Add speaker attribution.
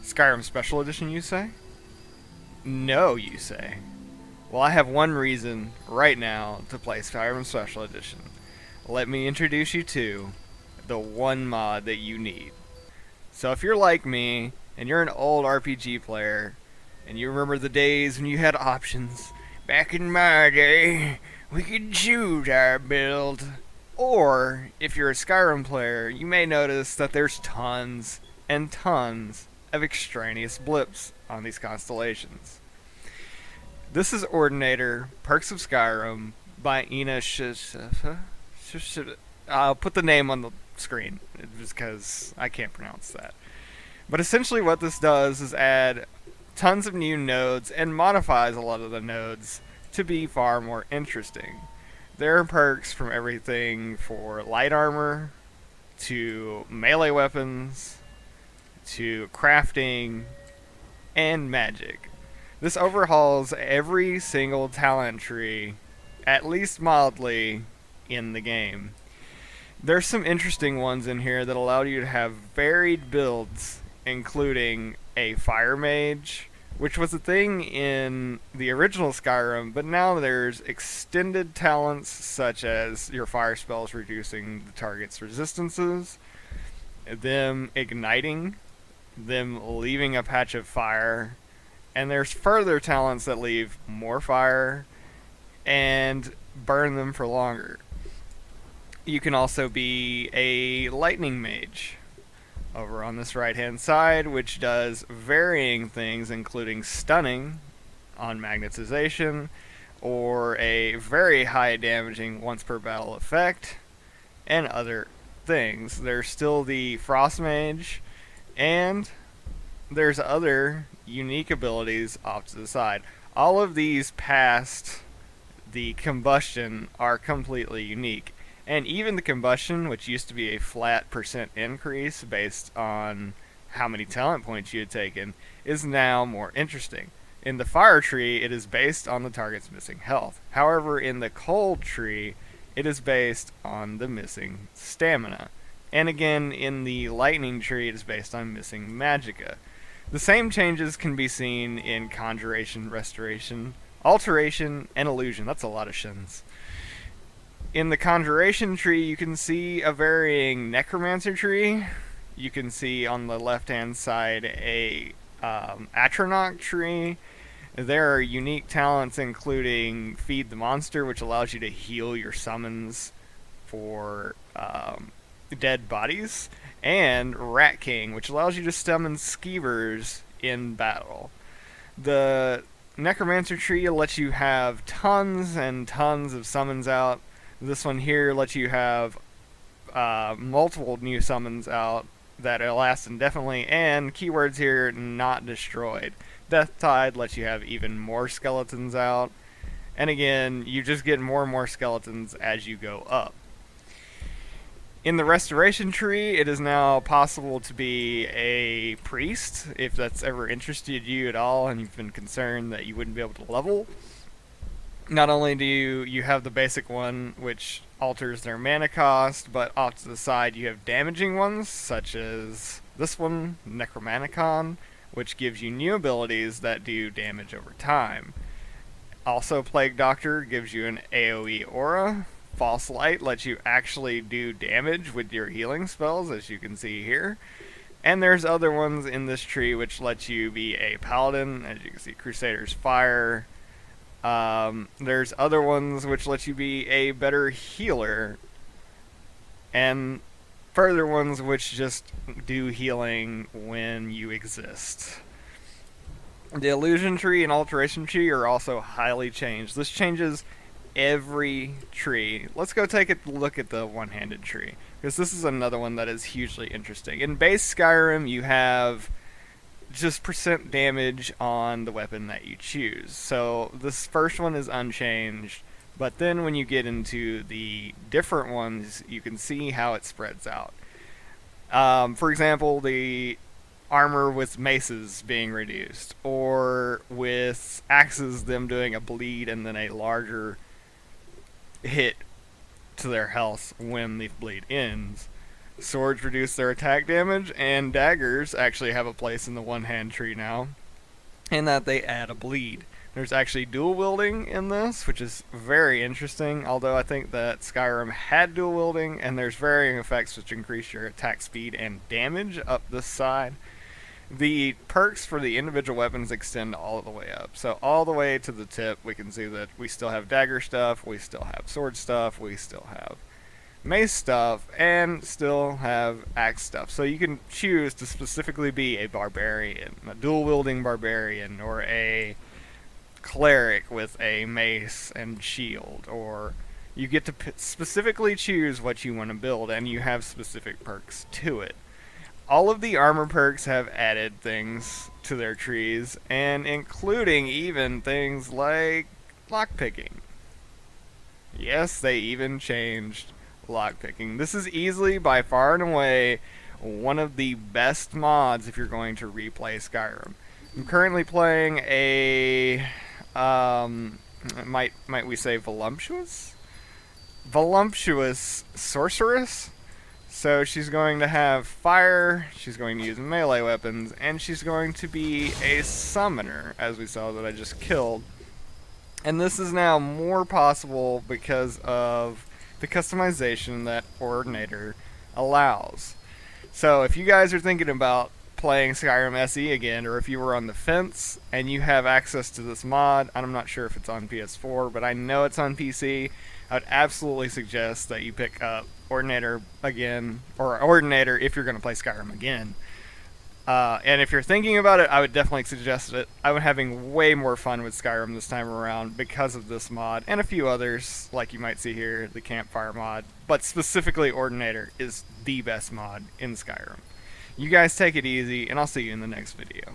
Speaker 1: Skyrim Special Edition, you say? No, you say. Well, I have one reason right now to play Skyrim Special Edition. Let me introduce you to the one mod that you need. So if you're like me, and you're an old RPG player, and you remember the days when you had options, back in my day, we could choose our build. Or, if you're a Skyrim player, you may notice that there's tons and tons of extraneous blips on these constellations. This is Ordinator, Perks of Skyrim, by Ina I'll put the name on the screen, just because I can't pronounce that. But essentially what this does is add tons of new nodes and modifies a lot of the nodes to be far more interesting. There are perks from everything for light armor, to melee weapons, to crafting, and magic. This overhauls every single talent tree, at least mildly, in the game. There's some interesting ones in here that allow you to have varied builds, including a fire mage, which was a thing in the original Skyrim, but now there's extended talents such as your fire spells reducing the target's resistances, them igniting, them leaving a patch of fire, and there's further talents that leave more fire and burn them for longer. You can also be a lightning mage over on this right hand side, which does varying things including stunning on magnetization, or a very high damaging once per battle effect, and other things. There's still the frost mage, and there's other unique abilities off to the side. All of these past the combustion are completely unique. And even the combustion, which used to be a flat percent increase based on how many talent points you had taken, is now more interesting. In the fire tree, it is based on the target's missing health. However, in the cold tree, it is based on the missing stamina. And again, in the lightning tree, it is based on missing magicka. The same changes can be seen in Conjuration, Restoration, Alteration, and Illusion. That's a lot of shins. In the Conjuration tree, you can see a varying Necromancer tree. You can see on the left-hand side a Atronach tree. There are unique talents including Feed the Monster, which allows you to heal your summons for dead bodies, and Rat King, which allows you to summon skeevers in battle. The Necromancer tree lets you have tons and tons of summons out. This one here lets you have multiple new summons out that last indefinitely, and keywords here, not destroyed. Death Tide lets you have even more skeletons out, and again, you just get more and more skeletons as you go up. In the Restoration tree, it is now possible to be a priest, if that's ever interested you at all and you've been concerned that you wouldn't be able to level. Not only do you have the basic one, which alters their mana cost, but off to the side you have damaging ones, such as this one, Necromanicon, which gives you new abilities that do damage over time. Also, Plague Doctor gives you an AoE aura. False Light lets you actually do damage with your healing spells, as you can see here. And there's other ones in this tree which let you be a paladin, as you can see, Crusader's Fire. There's other ones which let you be a better healer, and further ones which just do healing when you exist. The Illusion tree and Alteration tree are also highly changed. This changes every tree. Let's go take a look at the one-handed tree, because this is another one that is hugely interesting. In base Skyrim, you have just percent damage on the weapon that you choose. So this first one is unchanged, but then when you get into the different ones, you can see how it spreads out. For example, the armor with maces being reduced, or with axes, them doing a bleed and then a larger hit to their health when the bleed ends. Swords reduce their attack damage, and daggers actually have a place in the one-hand tree now, in that they add a bleed. There's actually dual wielding in this, which is very interesting, although I think that Skyrim had dual wielding, and there's varying effects which increase your attack speed and damage up this side. The perks for the individual weapons extend all the way up. So all the way to the tip, we can see that we still have dagger stuff, we still have sword stuff, we still have mace stuff, and still have axe stuff. So you can choose to specifically be a barbarian, a dual-wielding barbarian, or a cleric with a mace and shield, or you get to specifically choose what you want to build, and you have specific perks to it. All of the armor perks have added things to their trees, and including even things like lockpicking. Yes, they even changed lockpicking. This is easily, by far and away, one of the best mods if you're going to replay Skyrim. I'm currently playing a, might we say voluptuous? Voluptuous sorceress. So she's going to have fire, she's going to use melee weapons, and she's going to be a summoner, as we saw that I just killed. And this is now more possible because of the customization that Ordinator allows. So if you guys are thinking about playing Skyrim SE again, or if you were on the fence and you have access to this mod, I'm not sure if it's on PS4, but I know it's on PC, I would absolutely suggest that you pick up Ordinator again, or Ordinator if you're going to play Skyrim again. And if you're thinking about it, I would definitely suggest it. I'm having way more fun with Skyrim this time around because of this mod, and a few others, like you might see here, the Campfire mod. But specifically, Ordinator is the best mod in Skyrim. You guys take it easy, and I'll see you in the next video.